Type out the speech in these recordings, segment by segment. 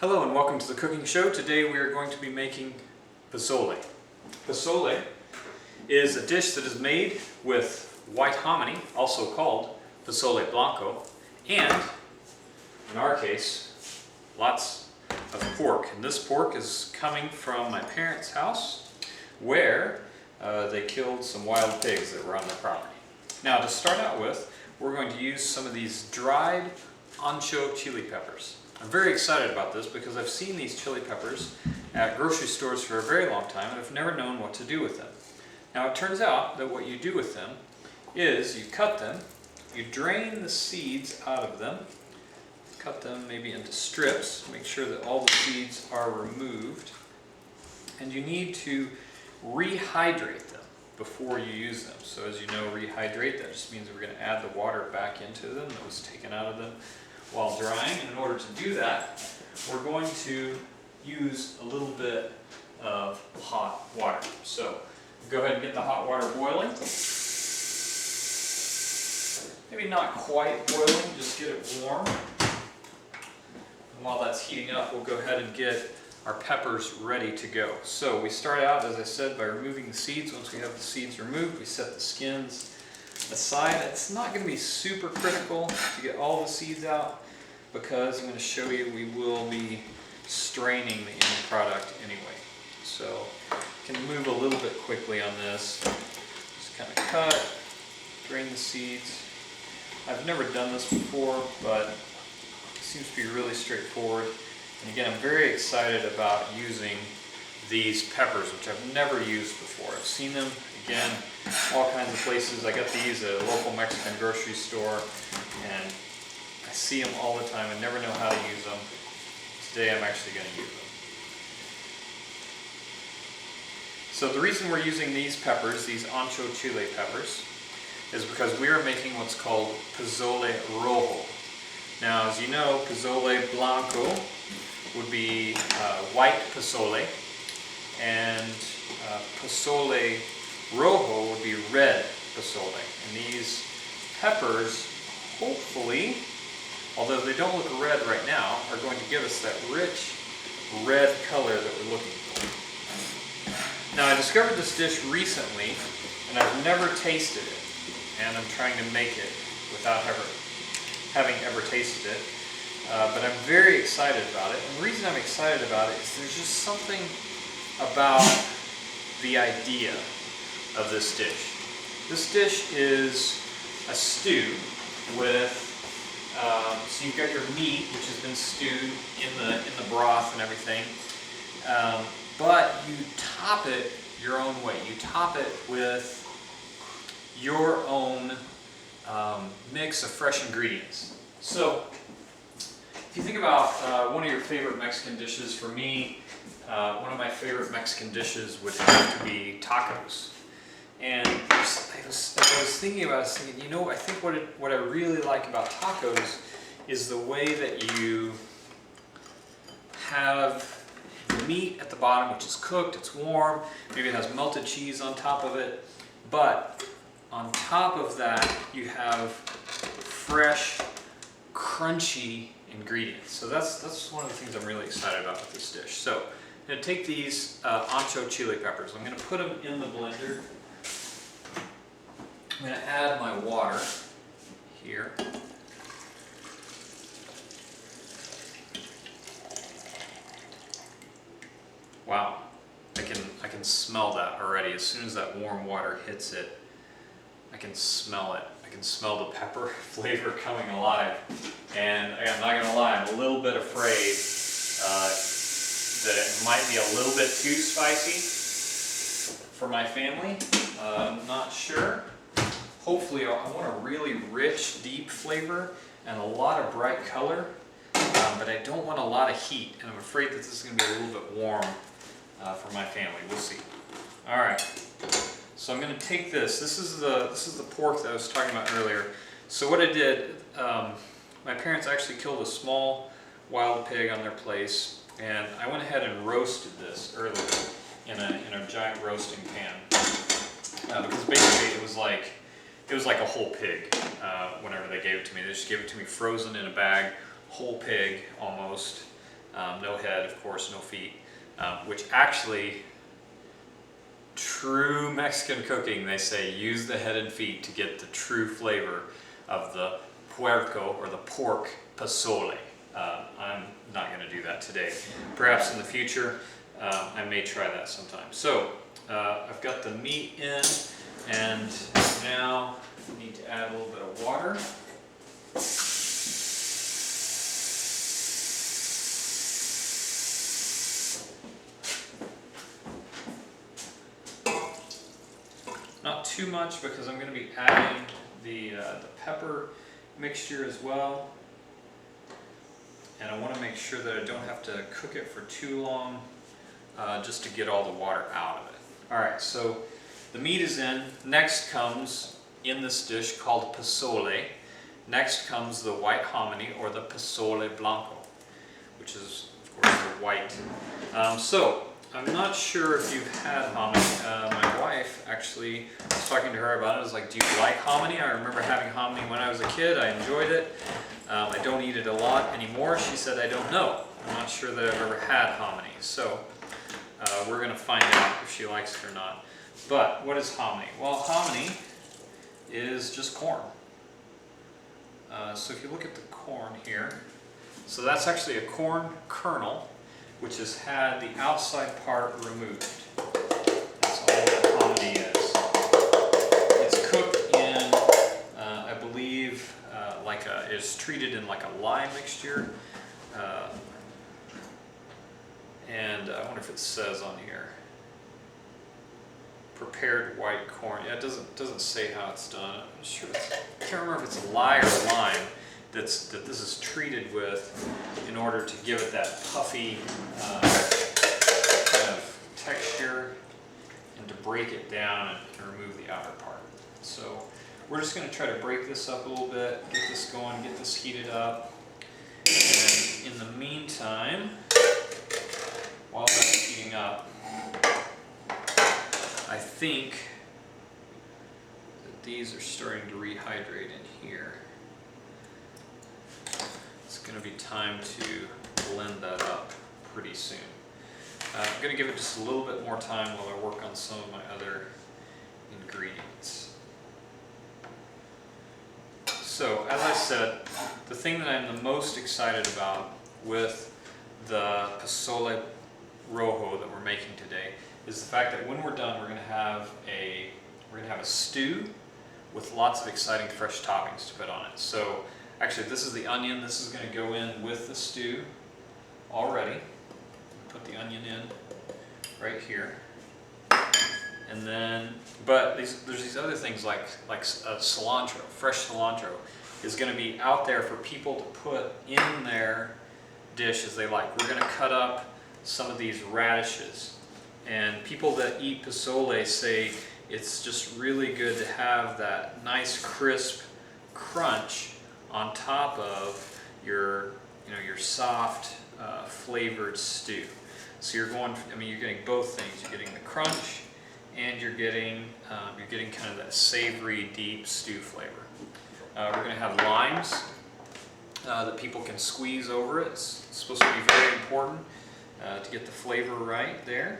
Hello and welcome to the cooking show. Today we are going to be making pozole. Pozole is a dish that is made with white hominy, also called pozole blanco, and in our case, lots of pork. And this pork is coming from my parents' house where they killed some wild pigs that were on their property. Now to start out with, we're going to use some of these dried ancho chili peppers. I'm very excited about this because I've seen these chili peppers at grocery stores for a very long time and I've never known what to do with them. Now it turns out that what you do with them is you cut them, you drain the seeds out of them, cut them maybe into strips, make sure that all the seeds are removed, and you need to rehydrate them before you use them. So as you know, rehydrate, that just means we're going to add the water back into them that was taken out of them while drying. And in order to do that, we're going to use a little bit of hot water. So go ahead and get the hot water boiling. Maybe not quite boiling, just get it warm. And while that's heating up, we'll go ahead and get our peppers ready to go. So we start out, as I said, by removing the seeds. Once we have the seeds removed, we set the skins aside. It's not going to be super critical to get all the seeds out because I'm going to show you we will be straining the end product anyway. So you can move a little bit quickly on this. Just kind of cut, drain the seeds. I've never done this before, but it seems to be really straightforward. And again, I'm very excited about using these peppers, which I've never used before. I've seen them, again, all kinds of places. I got these at a local Mexican grocery store, and I see them all the time. I never know how to use them. Today I'm actually going to use them. So the reason we're using these peppers, these ancho chile peppers, is because we are making what's called Pozole Rojo. Now, as you know, Pozole Blanco would be white pozole, and Pozole Rojo would be red pozole. And these peppers, hopefully, although they don't look red right now, are going to give us that rich red color that we're looking for. Now, I discovered this dish recently, and I've never tasted it, and I'm trying to make it without having ever tasted it. But I'm very excited about it. And the reason I'm excited about it is there's just something about the idea of this dish. This dish is a stew with, so you've got your meat, which has been stewed in the broth and everything, but you top it your own way. You top it with your own mix of fresh ingredients. So if you think about one of your favorite Mexican dishes, for me, one of my favorite Mexican dishes would have to be tacos. And as I was thinking about it, I was thinking, you know, I think what I really like about tacos is the way that you have the meat at the bottom, which is cooked, it's warm, maybe it has melted cheese on top of it, but on top of that you have fresh, crunchy ingredients. So that's one of the things I'm really excited about with this dish. So I'm going to take these ancho chili peppers. I'm going to put them in the blender. I'm going to add my water here. Wow, I can smell that already. As soon as that warm water hits it, I can smell it. I can smell the pepper flavor coming alive. And I'm not gonna lie, I'm a little bit afraid that it might be a little bit too spicy for my family. I'm not sure. Hopefully, I want a really rich, deep flavor and a lot of bright color, but I don't want a lot of heat. And I'm afraid that this is gonna be a little bit warm for my family. We'll see. All right. So I'm going to take this. This is the pork that I was talking about earlier. So what I did, my parents actually killed a small wild pig on their place, and I went ahead and roasted this earlier in a giant roasting pan because basically it was like a whole pig. Whenever they gave it to me, they just gave it to me frozen in a bag, whole pig almost. No head, of course, no feet, which actually, true Mexican cooking, they say use the head and feet to get the true flavor of the puerco, or the pork pozole. I'm not going to do that today. Perhaps in the future, I may try that sometime. So I've got the meat in, and now I need to add a little bit of water. Not too much, because I'm going to be adding the pepper mixture as well. And I want to make sure that I don't have to cook it for too long, just to get all the water out of it. Alright, so the meat is in. Next comes, in this dish called pozole, next comes the white hominy, or the pozole blanco, which is, of course, the white. So, I'm not sure if you've had hominy. My wife, actually, I was talking to her about it. I was like, do you like hominy? I remember having hominy when I was a kid. I enjoyed it. I don't eat it a lot anymore. She said, I don't know. I'm not sure that I've ever had hominy. So we're going to find out if she likes it or not. But what is hominy? Well, hominy is just corn. So if you look at the corn here, so that's actually a corn kernel, which has had the outside part removed. That's all that hominy is. It's cooked in, I believe, it's treated in like a lye mixture. And I wonder if it says on here, prepared white corn. Yeah, it doesn't say how it's done. I'm not sure. I can't remember if it's lye or lime that this is treated with in order to give it that puffy kind of texture, and to break it down and remove the outer part. So we're just going to try to break this up a little bit, get this going, get this heated up. And in the meantime, while that's heating up, I think that these are starting to rehydrate in here. It's going to be time to blend that up pretty soon. I'm going to give it just a little bit more time while I work on some of my other ingredients. So, as I said, the thing that I'm the most excited about with the Pozole Rojo that we're making today is the fact that when we're done, we're going to have a stew with lots of exciting fresh toppings to put on it. So, actually, this is the onion. This is going to go in with the stew already. Put the onion in right here. And then, but there's these other things like cilantro, fresh cilantro, is going to be out there for people to put in their dish as they like. We're going to cut up some of these radishes. And people that eat pozole say it's just really good to have that nice crisp crunch on top of your soft flavored stew. So you're getting both things. You're getting the crunch, and you're getting kind of that savory, deep stew flavor. We're going to have limes that people can squeeze over it. It's supposed to be very important to get the flavor right there.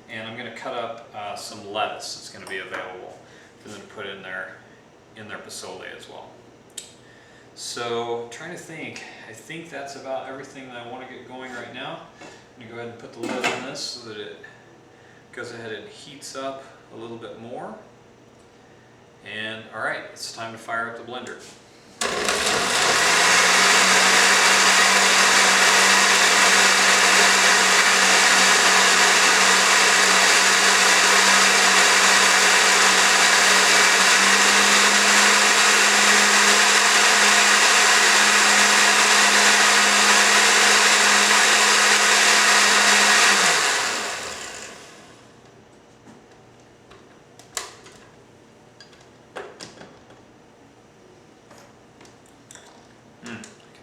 And I'm going to cut up some lettuce that's going to be available for them to put in their pozole as well. So, trying to think, I think that's about everything that I want to get going right now. I'm going to go ahead and put the lid on this so that it goes ahead and heats up a little bit more. And alright, it's time to fire up the blender.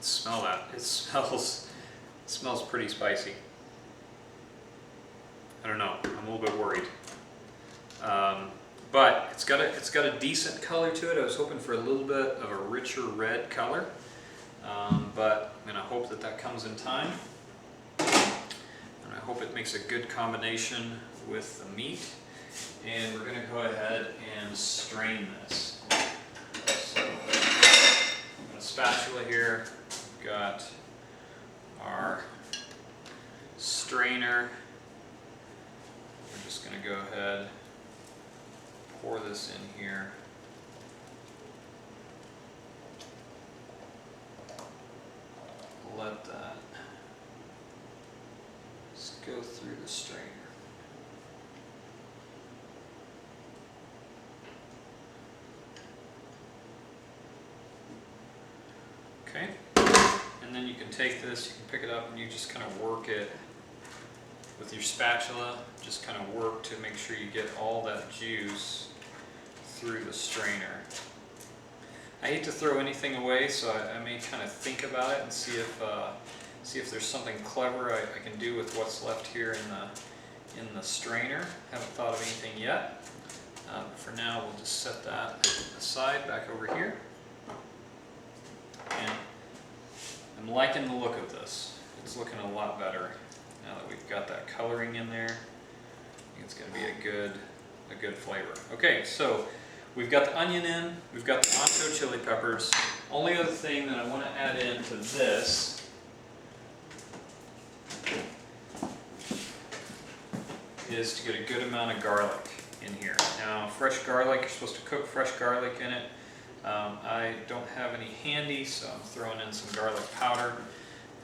Smell that. It smells pretty spicy. I don't know. I'm a little bit worried. But it's got a decent color to it. I was hoping for a little bit of a richer red color. But I'm going to hope that comes in time. hope it makes a good combination with the meat. And we're going to go ahead and strain this. So, I've got a spatula here. We've got our strainer. We're just going to go ahead, pour this in here. Let that just go through the strainer. Okay, and then you can take this, you can pick it up and you just kind of work it with your spatula. Just kind of work to make sure you get all that juice through the strainer. I hate to throw anything away, so I may kind of think about it and see if there's something clever I can do with what's left here in the strainer. Haven't thought of anything yet. For now, we'll just set that aside back over here. And I'm liking the look of this. It's looking a lot better now that we've got that coloring in there. I think it's going to be a good flavor. Okay, so we've got the onion in, we've got the ancho chili peppers. Only other thing that I want to add into this is to get a good amount of garlic in here. Now, fresh garlic, you're supposed to cook fresh garlic in it. I don't have any handy, so I'm throwing in some garlic powder,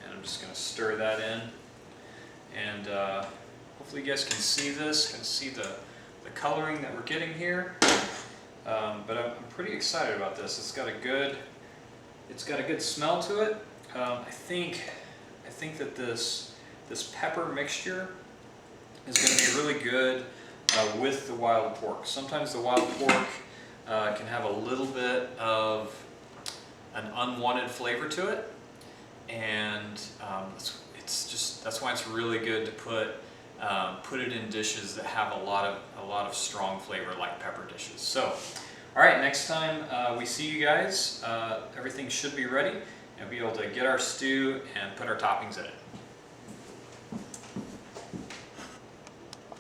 and I'm just going to stir that in. And hopefully you guys can see this, can see the coloring that we're getting here. But I'm pretty excited about this. It's got a good smell to it. I think that this pepper mixture is going to be really good with the wild pork. Sometimes the wild pork can have a little bit of an unwanted flavor to it, and that's why it's really good to put it in dishes that have a lot of strong flavor, like pepper dishes. So, all right, next time we see you guys, everything should be ready, and we'll be able to get our stew and put our toppings in it.